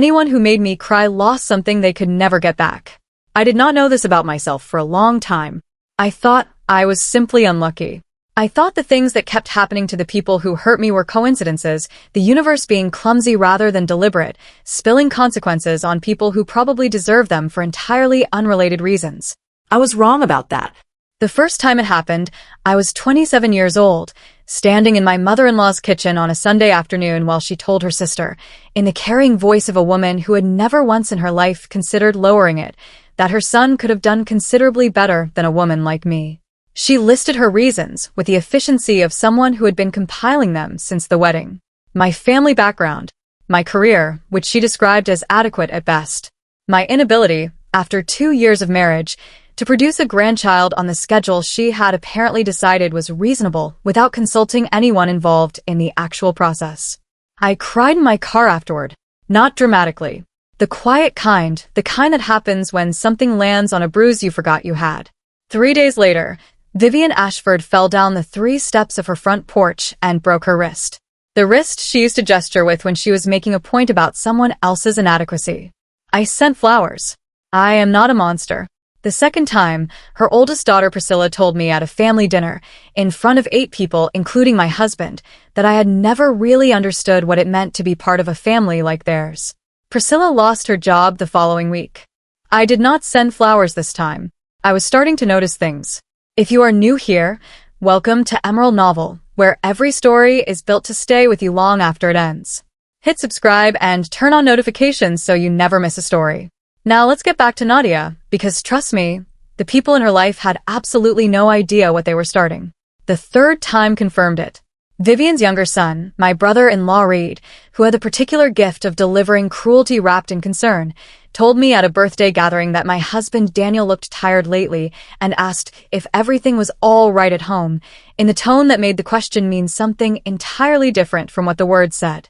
Anyone who made me cry lost something they could never get back. I did not know this about myself for a long time. I thought I was simply unlucky. I thought the things that kept happening to the people who hurt me were coincidences, the universe being clumsy rather than deliberate, spilling consequences on people who probably deserve them for entirely unrelated reasons. I was wrong about that. The first time it happened, I was 27 years old, standing in my mother-in-law's kitchen on a Sunday afternoon while she told her sister, in the caring voice of a woman who had never once in her life considered lowering it, that her son could have done considerably better than a woman like me. She listed her reasons with the efficiency of someone who had been compiling them since the wedding. My family background, my career, which she described as adequate at best, my inability, after 2 years of marriage, to produce a grandchild on the schedule she had apparently decided was reasonable without consulting anyone involved in the actual process. I cried in my car afterward, not dramatically. The quiet kind, the kind that happens when something lands on a bruise you forgot you had. 3 days later, Vivian Ashford fell down the 3 steps of her front porch and broke her wrist. The wrist she used to gesture with when she was making a point about someone else's inadequacy. I sent flowers. I am not a monster. The second time, her oldest daughter Priscilla told me at a family dinner, in front of 8 people including my husband, that I had never really understood what it meant to be part of a family like theirs. Priscilla lost her job the following week. I did not send flowers this time. I was starting to notice things. If you are new here, welcome to Novel, where every story is built to stay with you long after it ends. Hit subscribe and turn on notifications so you never miss a story. Now let's get back to Nadia, because trust me, the people in her life had absolutely no idea what they were starting. The third time confirmed it. Vivian's younger son, my brother-in-law Reed, who had the particular gift of delivering cruelty wrapped in concern, told me at a birthday gathering that my husband Daniel looked tired lately and asked if everything was all right at home, in the tone that made the question mean something entirely different from what the words said.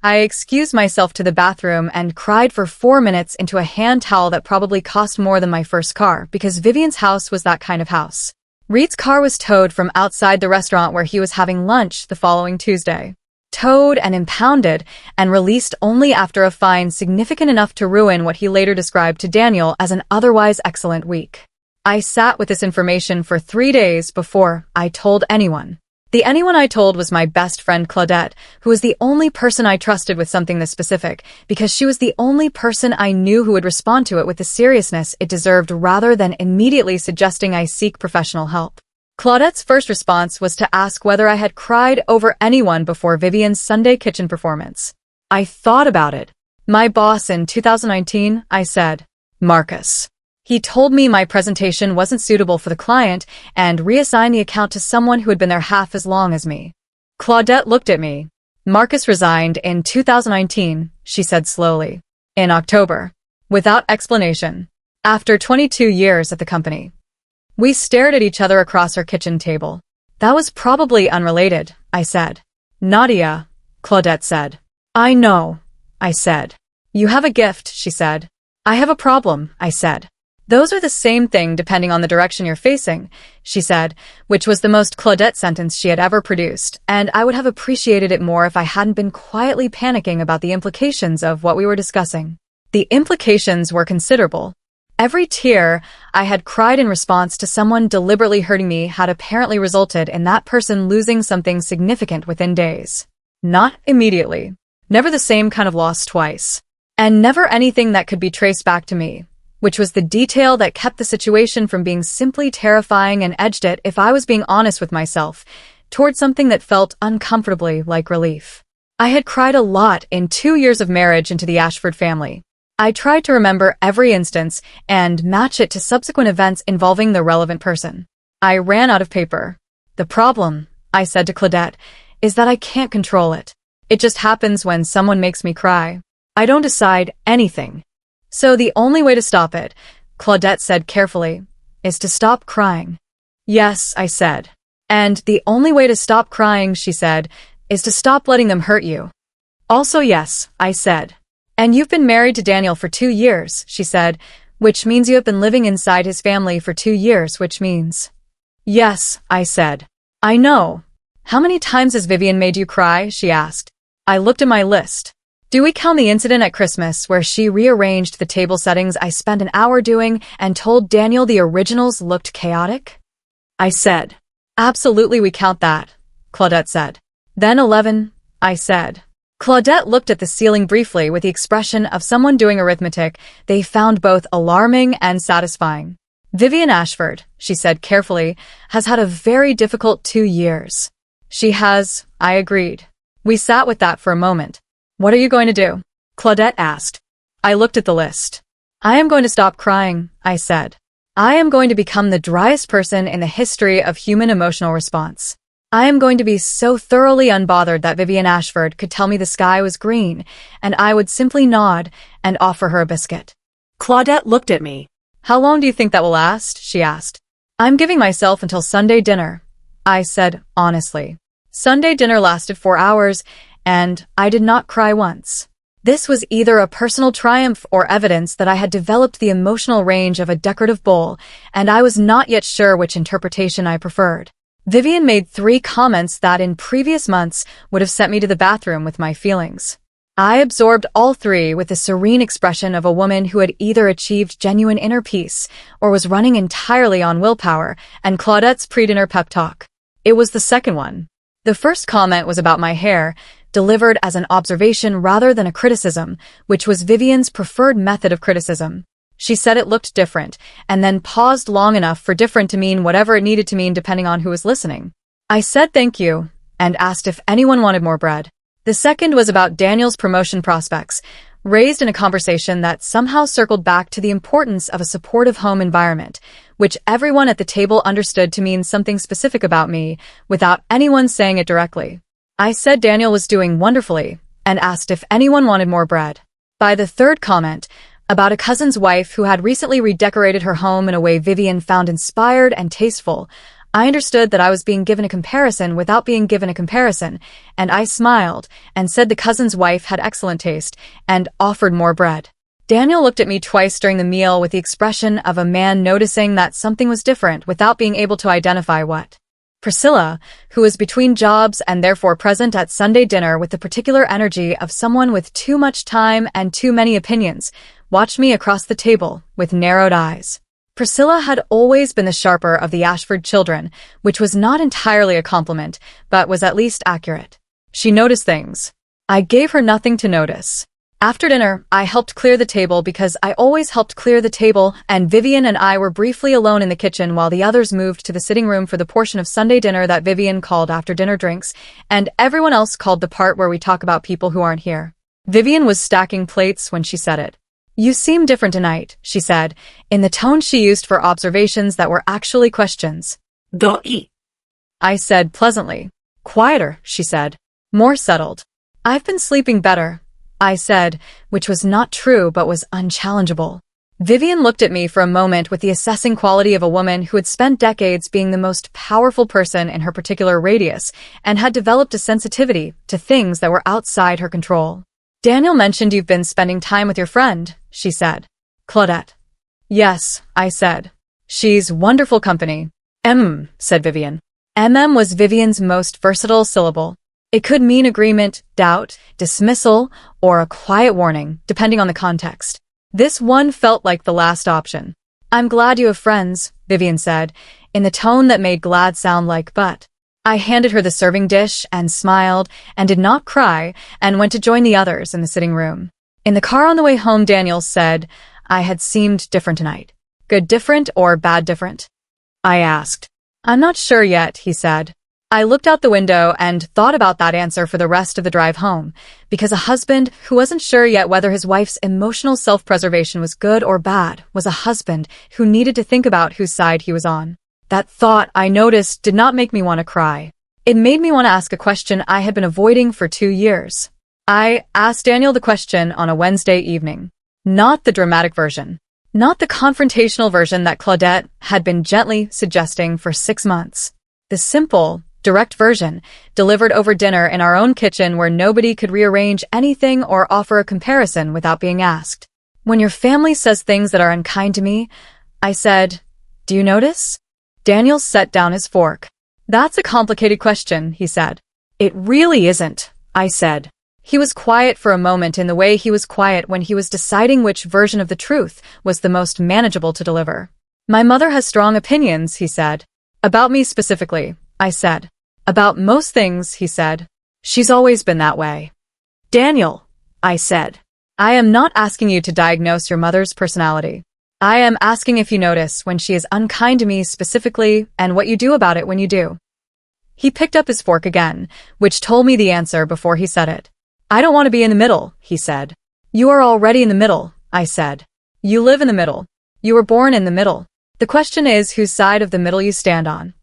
I excused myself to the bathroom and cried for 4 minutes into a hand towel that probably cost more than my first car because Vivian's house was that kind of house. Reed's car was towed from outside the restaurant where he was having lunch the following Tuesday. Towed and impounded and released only after a fine significant enough to ruin what he later described to Daniel as an otherwise excellent week. I sat with this information for 3 days before I told anyone. The anyone I told was my best friend Claudette, who was the only person I trusted with something this specific, because she was the only person I knew who would respond to it with the seriousness it deserved rather than immediately suggesting I seek professional help. Claudette's first response was to ask whether I had cried over anyone before Vivian's Sunday kitchen performance. I thought about it. My boss in 2019, I said, Marcus. He told me my presentation wasn't suitable for the client and reassigned the account to someone who had been there half as long as me. Claudette looked at me. Marcus resigned in 2019, she said slowly. In October. Without explanation. After 22 years at the company. We stared at each other across our kitchen table. That was probably unrelated, I said. Nadia, Claudette said. I know, I said. You have a gift, she said. I have a problem, I said. Those are the same thing depending on the direction you're facing, she said, which was the most Claudette sentence she had ever produced, and I would have appreciated it more if I hadn't been quietly panicking about the implications of what we were discussing. The implications were considerable. Every tear I had cried in response to someone deliberately hurting me had apparently resulted in that person losing something significant within days. Not immediately. Never the same kind of loss twice. And never anything that could be traced back to me, which was the detail that kept the situation from being simply terrifying and edged it, if I was being honest with myself, towards something that felt uncomfortably like relief. I had cried a lot in 2 years of marriage into the Ashford family. I tried to remember every instance and match it to subsequent events involving the relevant person. I ran out of paper. The problem, I said to Claudette, is that I can't control it. It just happens when someone makes me cry. I don't decide anything. So the only way to stop it, Claudette said carefully, is to stop crying. Yes, I said. And the only way to stop crying, she said, is to stop letting them hurt you. Also yes, I said. And you've been married to Daniel for 2 years, she said, which means you have been living inside his family for 2 years, which means... Yes, I said. I know. How many times has Vivian made you cry? She asked. I looked at my list. Do we count the incident at Christmas where she rearranged the table settings I spent an hour doing and told Daniel the originals looked chaotic? I said. Absolutely, we count that, Claudette said. Then 11, I said. Claudette looked at the ceiling briefly with the expression of someone doing arithmetic they found both alarming and satisfying. Vivian Ashford, she said carefully, has had a very difficult 2 years. She has, I agreed. We sat with that for a moment. What are you going to do? Claudette asked. I looked at the list. I am going to stop crying, I said. I am going to become the driest person in the history of human emotional response. I am going to be so thoroughly unbothered that Vivian Ashford could tell me the sky was green, and I would simply nod and offer her a biscuit. Claudette looked at me. How long do you think that will last? She asked. I'm giving myself until Sunday dinner, I said honestly. Sunday dinner lasted 4 hours, and I did not cry once. This was either a personal triumph or evidence that I had developed the emotional range of a decorative bowl, and I was not yet sure which interpretation I preferred. Vivian made 3 comments that in previous months would have sent me to the bathroom with my feelings. I absorbed all 3 with the serene expression of a woman who had either achieved genuine inner peace or was running entirely on willpower and Claudette's pre-dinner pep talk. It was the second one. The first comment was about my hair, delivered as an observation rather than a criticism, which was Vivian's preferred method of criticism. She said it looked different, and then paused long enough for different to mean whatever it needed to mean depending on who was listening. I said thank you, and asked if anyone wanted more bread. The second was about Daniel's promotion prospects, raised in a conversation that somehow circled back to the importance of a supportive home environment, which everyone at the table understood to mean something specific about me, without anyone saying it directly. I said Daniel was doing wonderfully, and asked if anyone wanted more bread. By the third comment, about a cousin's wife who had recently redecorated her home in a way Vivian found inspired and tasteful, I understood that I was being given a comparison without being given a comparison, and I smiled and said the cousin's wife had excellent taste and offered more bread. Daniel looked at me twice during the meal with the expression of a man noticing that something was different without being able to identify what. Priscilla, who was between jobs and therefore present at Sunday dinner with the particular energy of someone with too much time and too many opinions, watched me across the table with narrowed eyes. Priscilla had always been the sharper of the Ashford children, which was not entirely a compliment, but was at least accurate. She noticed things. I gave her nothing to notice. After dinner, I helped clear the table because I always helped clear the table, and Vivian and I were briefly alone in the kitchen while the others moved to the sitting room for the portion of Sunday dinner that Vivian called after dinner drinks, and everyone else called the part where we talk about people who aren't here. Vivian was stacking plates when she said it. You seem different tonight, she said, in the tone she used for observations that were actually questions. Doi. I said pleasantly. Quieter, she said. More settled. I've been sleeping better, I said, which was not true but was unchallengeable. Vivian looked at me for a moment with the assessing quality of a woman who had spent decades being the most powerful person in her particular radius and had developed a sensitivity to things that were outside her control. Daniel mentioned you've been spending time with your friend, she said. Claudette. Yes, I said. She's wonderful company. Said Vivian. Was Vivian's most versatile syllable. It could mean agreement, doubt, dismissal, or a quiet warning, depending on the context. This one felt like the last option. I'm glad you have friends, Vivian said, in the tone that made glad sound like but. I handed her the serving dish and smiled and did not cry and went to join the others in the sitting room. In the car on the way home, Daniel said, I had seemed different tonight. Good different or bad different? I asked. I'm not sure yet, he said. I looked out the window and thought about that answer for the rest of the drive home, because a husband who wasn't sure yet whether his wife's emotional self-preservation was good or bad was a husband who needed to think about whose side he was on. That thought, I noticed, did not make me want to cry. It made me want to ask a question I had been avoiding for 2 years. I asked Daniel the question on a Wednesday evening. Not the dramatic version. Not the confrontational version that Claudette had been gently suggesting for 6 months. The simple, direct version, delivered over dinner in our own kitchen where nobody could rearrange anything or offer a comparison without being asked. When your family says things that are unkind to me, I said, do you notice? Daniel set down his fork. That's a complicated question, he said. It really isn't, I said. He was quiet for a moment in the way he was quiet when he was deciding which version of the truth was the most manageable to deliver. My mother has strong opinions, he said. About me specifically, I said. About most things, he said. She's always been that way. Daniel, I said. I am not asking you to diagnose your mother's personality. I am asking if you notice when she is unkind to me specifically and what you do about it when you do. He picked up his fork again, which told me the answer before he said it. I don't want to be in the middle, he said. You are already in the middle, I said. You live in the middle. You were born in the middle. The question is whose side of the middle you stand on.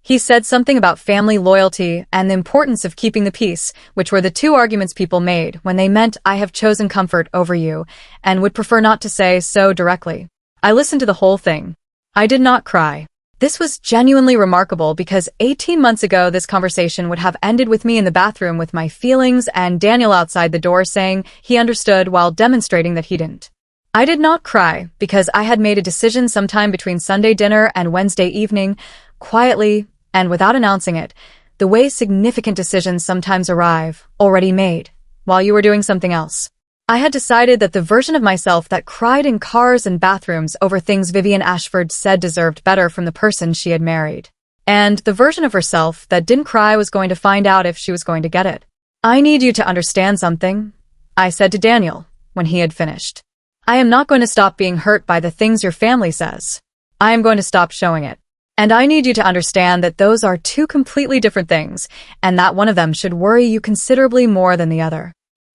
He said something about family loyalty and the importance of keeping the peace, which were the two arguments people made when they meant I have chosen comfort over you and would prefer not to say so directly. I listened to the whole thing. I did not cry. This was genuinely remarkable because 18 months ago this conversation would have ended with me in the bathroom with my feelings and Daniel outside the door saying he understood while demonstrating that he didn't. I did not cry because I had made a decision sometime between Sunday dinner and Wednesday evening, quietly and without announcing it, the way significant decisions sometimes arrive, already made, while you were doing something else. I had decided that the version of myself that cried in cars and bathrooms over things Vivian Ashford said deserved better from the person she had married. And the version of herself that didn't cry was going to find out if she was going to get it. I need you to understand something, I said to Daniel when he had finished. I am not going to stop being hurt by the things your family says. I am going to stop showing it. And I need you to understand that those are two completely different things, and that one of them should worry you considerably more than the other.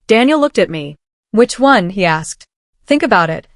Daniel looked at me. Which one? He asked. Think about it,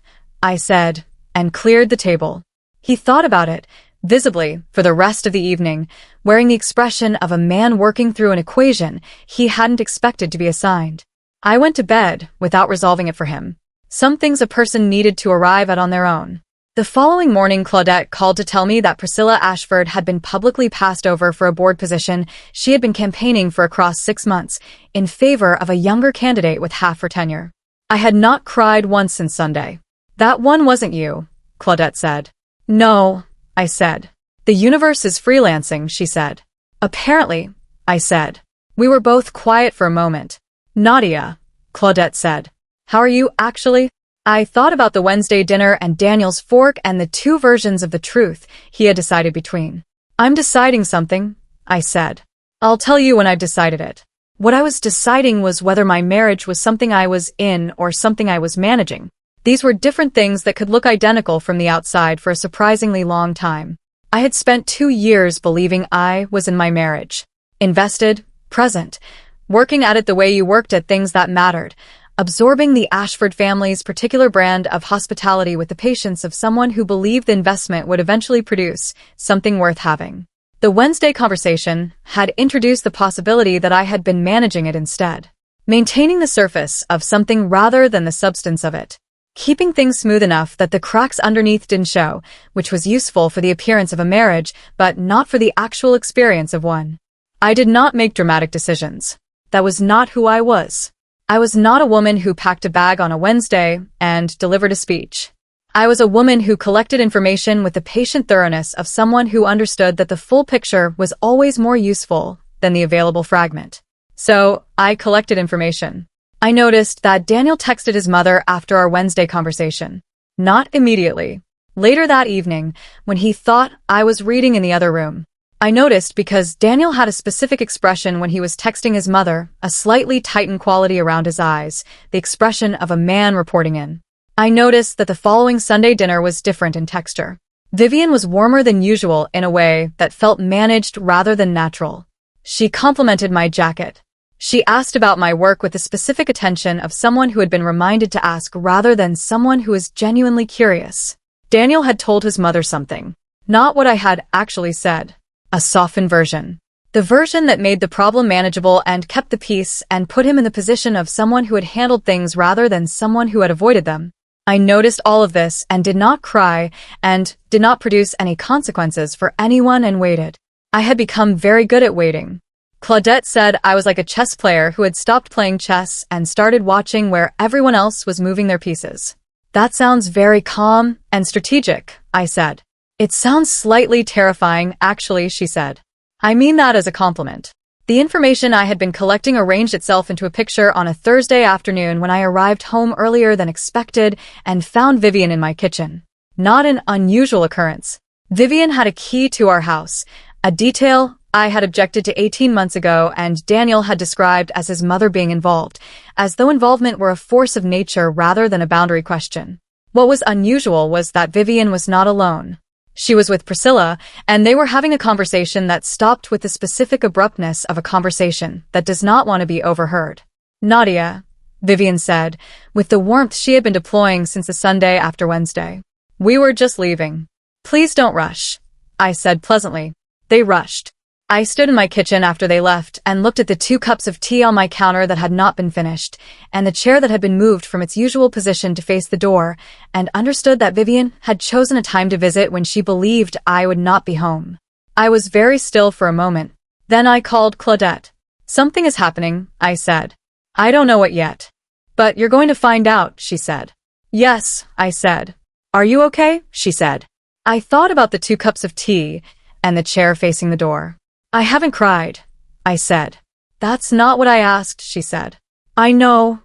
I said, and cleared the table. He thought about it, visibly, for the rest of the evening, wearing the expression of a man working through an equation he hadn't expected to be assigned. I went to bed without resolving it for him. Some things a person needed to arrive at on their own. The following morning, Claudette called to tell me that Priscilla Ashford had been publicly passed over for a board position she had been campaigning for across 6 months in favor of a younger candidate with half her tenure. I had not cried once since Sunday. That one wasn't you, Claudette said. No, I said. The universe is freelancing, she said. Apparently, I said. We were both quiet for a moment. Nadia, Claudette said. How are you, actually? I thought about the Wednesday dinner and Daniel's fork and the two versions of the truth he had decided between. I'm deciding something, I said. I'll tell you when I've decided it. What I was deciding was whether my marriage was something I was in or something I was managing. These were different things that could look identical from the outside for a surprisingly long time. I had spent 2 years believing I was in my marriage. Invested, present, working at it the way you worked at things that mattered, absorbing the Ashford family's particular brand of hospitality with the patience of someone who believed the investment would eventually produce something worth having. The Wednesday conversation had introduced the possibility that I had been managing it instead, maintaining the surface of something rather than the substance of it, keeping things smooth enough that the cracks underneath didn't show, which was useful for the appearance of a marriage, but not for the actual experience of one. I did not make dramatic decisions. That was not who I was. I was not a woman who packed a bag on a Wednesday and delivered a speech. I was a woman who collected information with the patient thoroughness of someone who understood that the full picture was always more useful than the available fragment. So, I collected information. I noticed that Daniel texted his mother after our Wednesday conversation. Not immediately. Later that evening, when he thought I was reading in the other room. I noticed because Daniel had a specific expression when he was texting his mother, a slightly tightened quality around his eyes, the expression of a man reporting in. I noticed that the following Sunday dinner was different in texture. Vivian was warmer than usual in a way that felt managed rather than natural. She complimented my jacket. She asked about my work with the specific attention of someone who had been reminded to ask rather than someone who is genuinely curious. Daniel had told his mother something. Not what I had actually said. A softened version. The version that made the problem manageable and kept the peace and put him in the position of someone who had handled things rather than someone who had avoided them. I noticed all of this and did not cry and did not produce any consequences for anyone and waited. I had become very good at waiting. Claudette said I was like a chess player who had stopped playing chess and started watching where everyone else was moving their pieces. That sounds very calm and strategic, I said. It sounds slightly terrifying, actually, she said. I mean that as a compliment. The information I had been collecting arranged itself into a picture on a Thursday afternoon when I arrived home earlier than expected and found Vivian in my kitchen. Not an unusual occurrence. Vivian had a key to our house, a detail I had objected to 18 months ago and Daniel had described as his mother being involved, as though involvement were a force of nature rather than a boundary question. What was unusual was that Vivian was not alone. She was with Priscilla, and they were having a conversation that stopped with the specific abruptness of a conversation that does not want to be overheard. "Nadia," Vivian said, with the warmth she had been deploying since the Sunday after Wednesday. "We were just leaving." "Please don't rush," I said pleasantly. They rushed. I stood in my kitchen after they left and looked at the 2 cups of tea on my counter that had not been finished, and the chair that had been moved from its usual position to face the door, and understood that Vivian had chosen a time to visit when she believed I would not be home. I was very still for a moment. Then I called Claudette. "Something is happening," I said. "I don't know what yet." "But you're going to find out," she said. "Yes," I said. "Are you okay?" she said. I thought about the 2 cups of tea and the chair facing the door. "I haven't cried," I said. "That's not what I asked," she said. "I know,"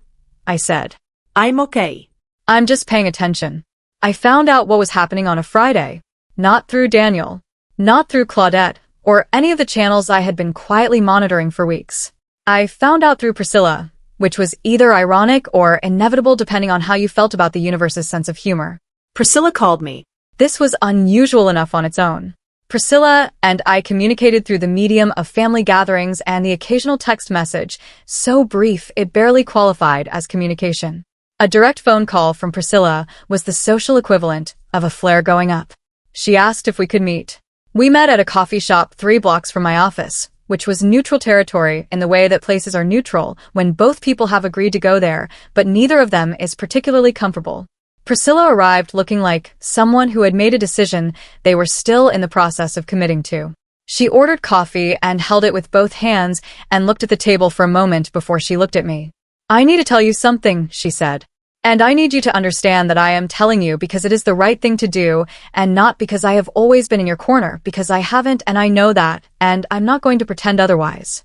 I said. "I'm okay. "I'm just paying attention." I found out what was happening on a Friday. Not through Daniel. Not through Claudette, or any of the channels I had been quietly monitoring for weeks. I found out through Priscilla, which was either ironic or inevitable depending on how you felt about the universe's sense of humor. Priscilla called me. This was unusual enough on its own. Priscilla and I communicated through the medium of family gatherings and the occasional text message, so brief it barely qualified as communication. A direct phone call from Priscilla was the social equivalent of a flare going up. She asked if we could meet. We met at a coffee shop 3 blocks from my office, which was neutral territory in the way that places are neutral when both people have agreed to go there, but neither of them is particularly comfortable. Priscilla arrived looking like someone who had made a decision they were still in the process of committing to. She ordered coffee and held it with both hands and looked at the table for a moment before she looked at me. "I need to tell you something," she said. "And I need you to understand that I am telling you because it is the right thing to do and not because I have always been in your corner, because I haven't and I know that, and I'm not going to pretend otherwise."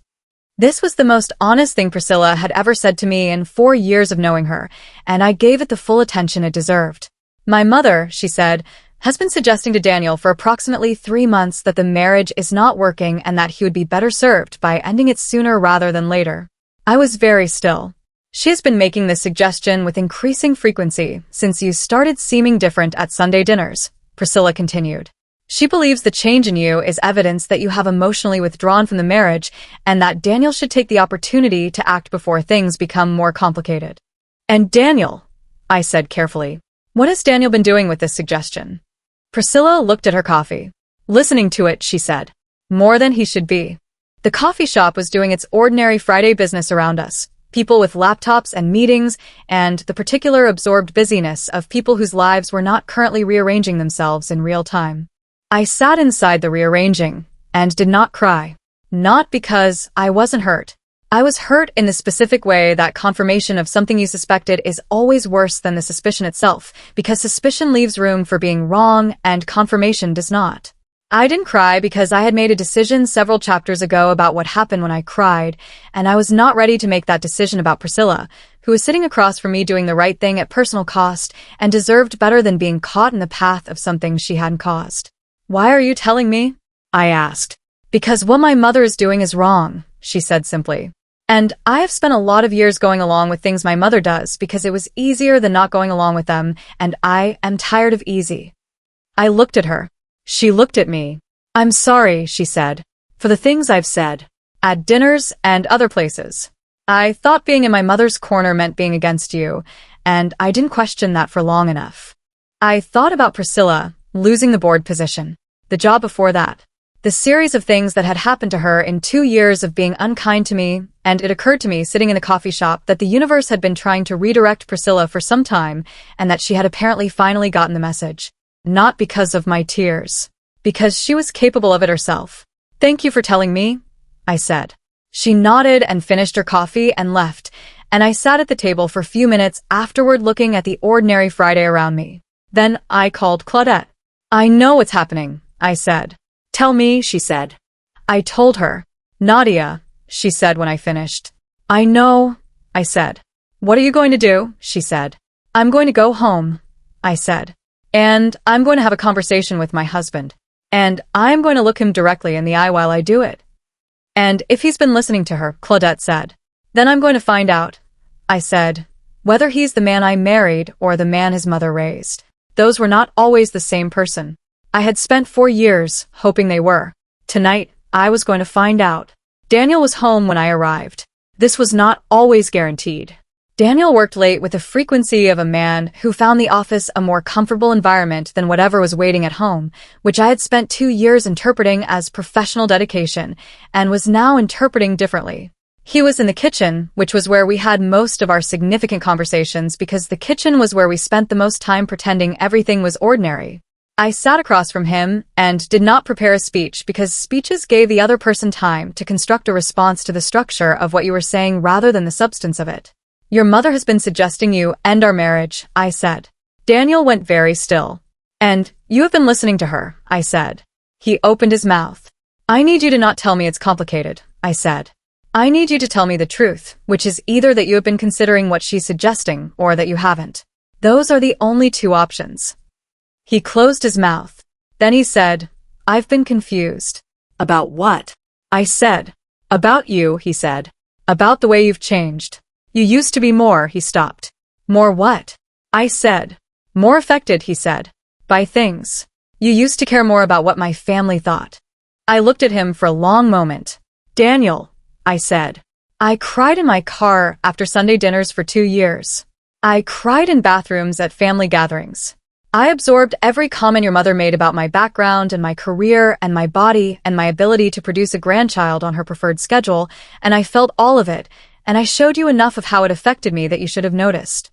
This was the most honest thing Priscilla had ever said to me in 4 years of knowing her, and I gave it the full attention it deserved. "My mother," she said, "has been suggesting to Daniel for approximately 3 months that the marriage is not working and that he would be better served by ending it sooner rather than later." I was very still. "She has been making this suggestion with increasing frequency since you started seeming different at Sunday dinners," Priscilla continued. "She believes the change in you is evidence that you have emotionally withdrawn from the marriage and that Daniel should take the opportunity to act before things become more complicated." "And Daniel," I said carefully. "What has Daniel been doing with this suggestion?" Priscilla looked at her coffee. "Listening to it," she said. "More than he should be." The coffee shop was doing its ordinary Friday business around us. People with laptops and meetings, and the particular absorbed busyness of people whose lives were not currently rearranging themselves in real time. I sat inside the rearranging and did not cry. Not because I wasn't hurt. I was hurt in the specific way that confirmation of something you suspected is always worse than the suspicion itself, because suspicion leaves room for being wrong and confirmation does not. I didn't cry because I had made a decision several chapters ago about what happened when I cried, and I was not ready to make that decision about Priscilla, who was sitting across from me doing the right thing at personal cost and deserved better than being caught in the path of something she hadn't caused. "Why are you telling me?" I asked. "Because what my mother is doing is wrong," she said simply. "And I have spent a lot of years going along with things my mother does because it was easier than not going along with them, and I am tired of easy." I looked at her. She looked at me. "I'm sorry," she said, "for the things I've said. At dinners and other places. I thought being in my mother's corner meant being against you, and I didn't question that for long enough. I thought about Priscilla, losing the board position. The job before that. The series of things that had happened to her in 2 years of being unkind to me, and it occurred to me sitting in the coffee shop that the universe had been trying to redirect Priscilla for some time, and that she had apparently finally gotten the message. Not because of my tears. Because she was capable of it herself. "Thank you for telling me," I said. She nodded and finished her coffee and left, and I sat at the table for a few minutes afterward looking at the ordinary Friday around me. Then I called Claudette. "I know what's happening," I said. "Tell me," she said. I told her. "Nadia," she said when I finished. I know, I said. What are you going to do? She said. I'm going to go home, I said. And I'm going to have a conversation with my husband. And I'm going to look him directly in the eye while I do it. And if he's been listening to her, Claudette said. Then I'm going to find out, I said, whether he's the man I married or the man his mother raised. Those were not always the same person. I had spent 4 years hoping they were. Tonight, I was going to find out. Daniel was home when I arrived. This was not always guaranteed. Daniel worked late with the frequency of a man who found the office a more comfortable environment than whatever was waiting at home, which I had spent 2 years interpreting as professional dedication and was now interpreting differently. He was in the kitchen, which was where we had most of our significant conversations because the kitchen was where we spent the most time pretending everything was ordinary. I sat across from him and did not prepare a speech because speeches gave the other person time to construct a response to the structure of what you were saying rather than the substance of it. Your mother has been suggesting you end our marriage, I said. Daniel went very still. And you have been listening to her, I said. He opened his mouth. I need you to not tell me it's complicated, I said. I need you to tell me the truth, which is either that you have been considering what she's suggesting or that you haven't. Those are the only 2 options. He closed his mouth. Then he said, I've been confused. About what? I said. About you, he said. About the way you've changed. You used to be more, he stopped. More what? I said. More affected, he said. By things. You used to care more about what my family thought. I looked at him for a long moment. Daniel, I said. I cried in my car after Sunday dinners for 2 years. I cried in bathrooms at family gatherings. I absorbed every comment your mother made about my background and my career and my body and my ability to produce a grandchild on her preferred schedule, and I felt all of it, and I showed you enough of how it affected me that you should have noticed.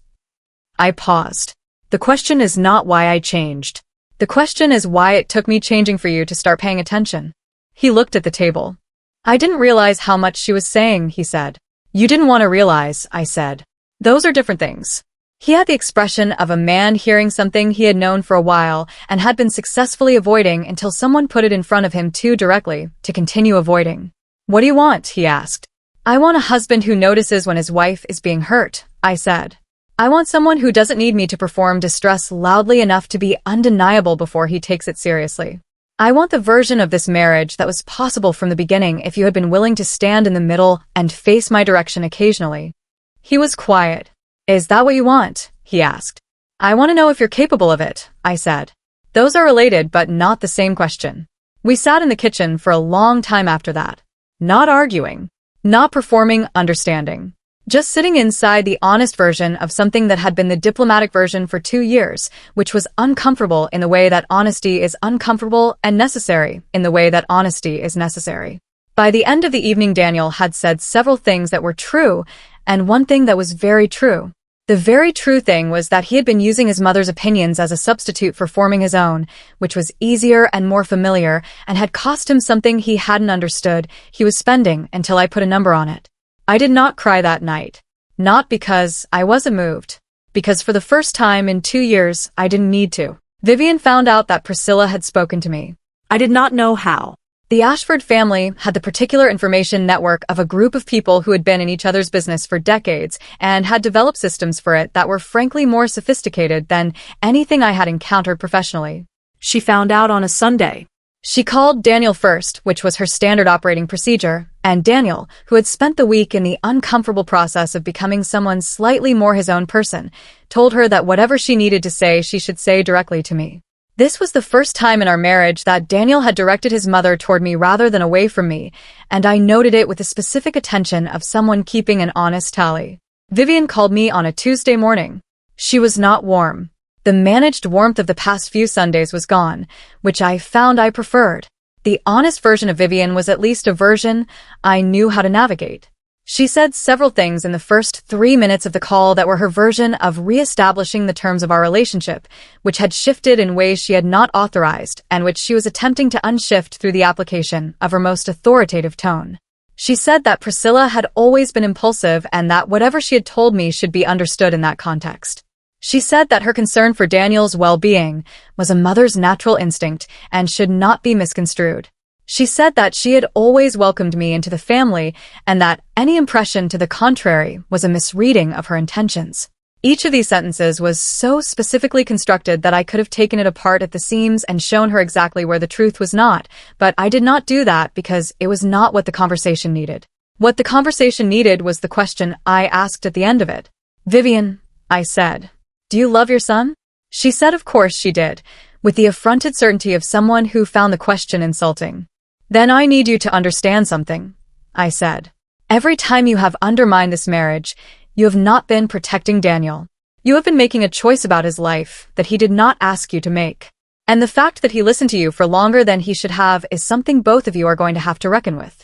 I paused. The question is not why I changed. The question is why it took me changing for you to start paying attention. He looked at the table. I didn't realize how much she was saying, he said. You didn't want to realize, I said. Those are different things. He had the expression of a man hearing something he had known for a while and had been successfully avoiding until someone put it in front of him too directly to continue avoiding. What do you want? He asked. I want a husband who notices when his wife is being hurt, I said. I want someone who doesn't need me to perform distress loudly enough to be undeniable before he takes it seriously. I want the version of this marriage that was possible from the beginning if you had been willing to stand in the middle and face my direction occasionally. He was quiet. Is that what you want? He asked. I want to know if you're capable of it, I said. Those are related but not the same question. We sat in the kitchen for a long time after that. Not arguing. Not performing understanding. Just sitting inside the honest version of something that had been the diplomatic version for 2 years, which was uncomfortable in the way that honesty is uncomfortable and necessary in the way that honesty is necessary. By the end of the evening, Daniel had said several things that were true, and one thing that was very true. The very true thing was that he had been using his mother's opinions as a substitute for forming his own, which was easier and more familiar, and had cost him something he hadn't understood he was spending until I put a number on it. I did not cry that night. Not because I wasn't moved. Because for the first time in 2 years, I didn't need to. Vivian found out that Priscilla had spoken to me. I did not know how. The Ashford family had the particular information network of a group of people who had been in each other's business for decades and had developed systems for it that were frankly more sophisticated than anything I had encountered professionally. She found out on a Sunday. She called Daniel first, which was her standard operating procedure, and Daniel, who had spent the week in the uncomfortable process of becoming someone slightly more his own person, told her that whatever she needed to say, she should say directly to me. This was the first time in our marriage that Daniel had directed his mother toward me rather than away from me, and I noted it with the specific attention of someone keeping an honest tally. Vivian called me on a Tuesday morning. She was not warm. The managed warmth of the past few Sundays was gone, which I found I preferred. The honest version of Vivian was at least a version I knew how to navigate. She said several things in the first 3 minutes of the call that were her version of re-establishing the terms of our relationship, which had shifted in ways she had not authorized and which she was attempting to unshift through the application of her most authoritative tone. She said that Priscilla had always been impulsive and that whatever she had told me should be understood in that context. She said that her concern for Daniel's well-being was a mother's natural instinct and should not be misconstrued. She said that she had always welcomed me into the family and that any impression to the contrary was a misreading of her intentions. Each of these sentences was so specifically constructed that I could have taken it apart at the seams and shown her exactly where the truth was not, but I did not do that because it was not what the conversation needed. What the conversation needed was the question I asked at the end of it. "Vivian," I said, "do you love your son?" She said of course she did, with the affronted certainty of someone who found the question insulting. "Then I need you to understand something," I said. "Every time you have undermined this marriage, you have not been protecting Daniel. You have been making a choice about his life that he did not ask you to make. And the fact that he listened to you for longer than he should have is something both of you are going to have to reckon with."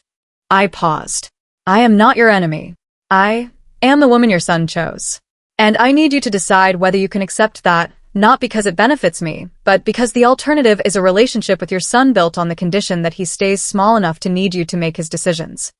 I paused. "I am not your enemy. I am the woman your son chose. And I need you to decide whether you can accept that, not because it benefits me, but because the alternative is a relationship with your son built on the condition that he stays small enough to need you to make his decisions."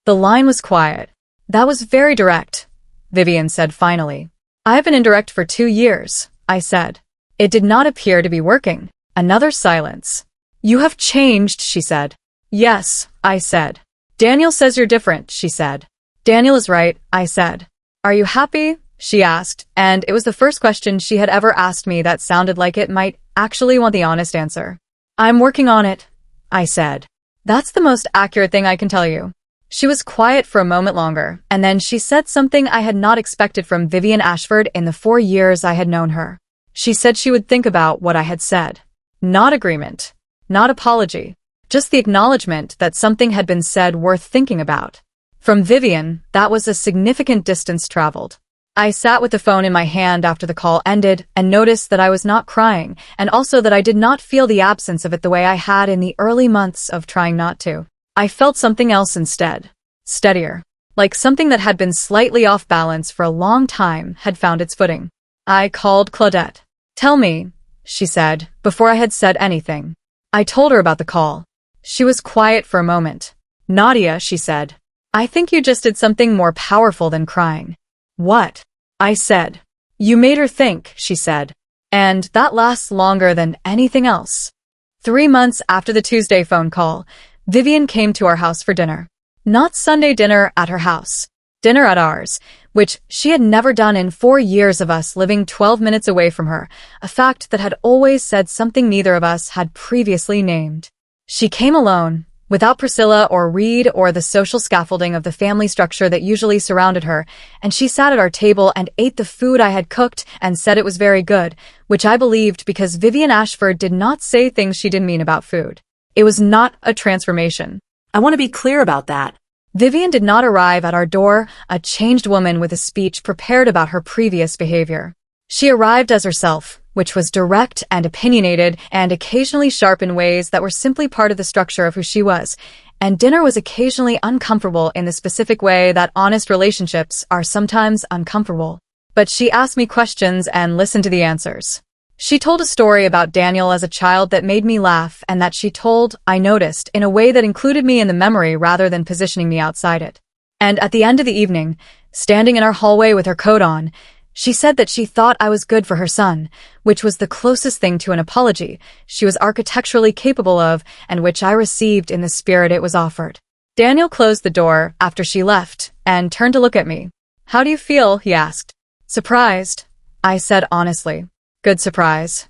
The line was quiet. "That was very direct," Vivian said finally. "I have been indirect for 2 years, I said. It did not appear to be working. Another silence. "You have changed," she said. "Yes," I said. "Daniel says you're different," she said. "Daniel is right," I said. "Are you happy?" she asked, and it was the first question she had ever asked me that sounded like it might actually want the honest answer. "I'm working on it," I said. "That's the most accurate thing I can tell you." She was quiet for a moment longer, and then she said something I had not expected from Vivian Ashford in the 4 years I had known her. She said she would think about what I had said. Not agreement. Not apology. Just the acknowledgement that something had been said worth thinking about. From Vivian, that was a significant distance traveled. I sat with the phone in my hand after the call ended and noticed that I was not crying, and also that I did not feel the absence of it the way I had in the early months of trying not to. I felt something else instead. Steadier. Like something that had been slightly off balance for a long time had found its footing. I called Claudette. "Tell me," she said, before I had said anything. I told her about the call. She was quiet for a moment. "Nadia," she said, "I think you just did something more powerful than crying." "What?" I said. "You made her think," she said. "And that lasts longer than anything else." 3 months after the Tuesday phone call, Vivian came to our house for dinner. Not Sunday dinner at her house. Dinner at ours, which she had never done in 4 years of us living 12 minutes away from her, a fact that had always said something neither of us had previously named. She came alone, without Priscilla or Reed or the social scaffolding of the family structure that usually surrounded her, and she sat at our table and ate the food I had cooked and said it was very good, which I believed because Vivian Ashford did not say things she didn't mean about food. It was not a transformation. I want to be clear about that. Vivian did not arrive at our door, a changed woman with a speech prepared about her previous behavior. She arrived as herself, which was direct and opinionated and occasionally sharp in ways that were simply part of the structure of who she was, and dinner was occasionally uncomfortable in the specific way that honest relationships are sometimes uncomfortable. But she asked me questions and listened to the answers. She told a story about Daniel as a child that made me laugh and that she told, I noticed, in a way that included me in the memory rather than positioning me outside it. And at the end of the evening, standing in our hallway with her coat on, she said that she thought I was good for her son, which was the closest thing to an apology she was architecturally capable of and which I received in the spirit it was offered. Daniel closed the door after she left and turned to look at me. "How do you feel?" he asked. "Surprised," I said honestly. "Good surprise."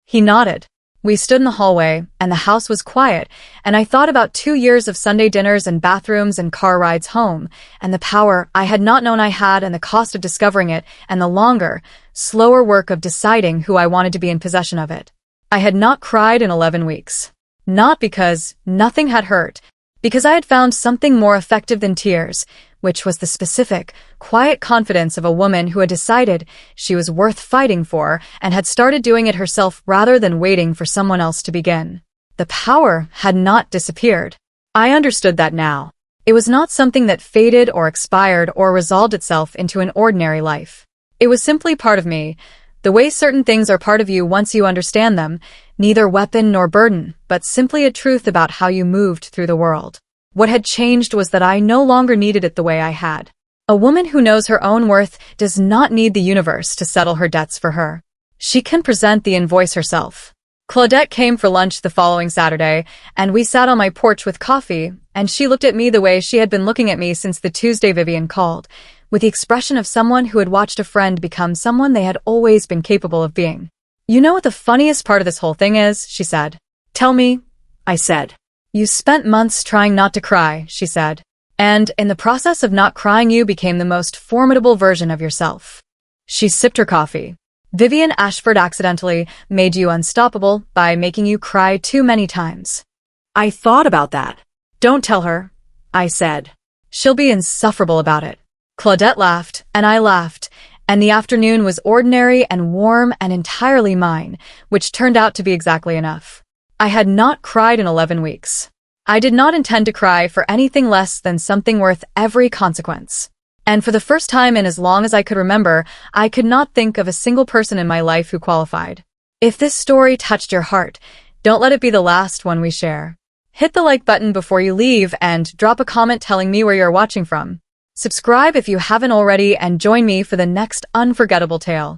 He nodded. We stood in the hallway, and the house was quiet, and I thought about 2 years of Sunday dinners and bathrooms and car rides home, and the power I had not known I had and the cost of discovering it, and the longer, slower work of deciding who I wanted to be in possession of it. I had not cried in 11 weeks. Not because nothing had hurt, because I had found something more effective than tears, which was the specific, quiet confidence of a woman who had decided she was worth fighting for and had started doing it herself rather than waiting for someone else to begin. The power had not disappeared. I understood that now. It was not something that faded or expired or resolved itself into an ordinary life. It was simply part of me, the way certain things are part of you once you understand them, neither weapon nor burden, but simply a truth about how you moved through the world. What had changed was that I no longer needed it the way I had. A woman who knows her own worth does not need the universe to settle her debts for her. She can present the invoice herself. Claudette came for lunch the following Saturday, and we sat on my porch with coffee, and she looked at me the way she had been looking at me since the Tuesday Vivian called, with the expression of someone who had watched a friend become someone they had always been capable of being. "You know what the funniest part of this whole thing is?" she said. Tell me, I said. "You spent months trying not to cry," she said. "And in the process of not crying, you became the most formidable version of yourself." She sipped her coffee. "Vivian Ashford accidentally made you unstoppable by making you cry too many times." I thought about that. "Don't tell her," I said. "She'll be insufferable about it." Claudette laughed, and I laughed, and the afternoon was ordinary and warm and entirely mine, which turned out to be exactly enough. I had not cried in 11 weeks. I did not intend to cry for anything less than something worth every consequence. And for the first time in as long as I could remember, I could not think of a single person in my life who qualified. If this story touched your heart, don't let it be the last one we share. Hit the like button before you leave and drop a comment telling me where you're watching from. Subscribe if you haven't already and join me for the next unforgettable tale.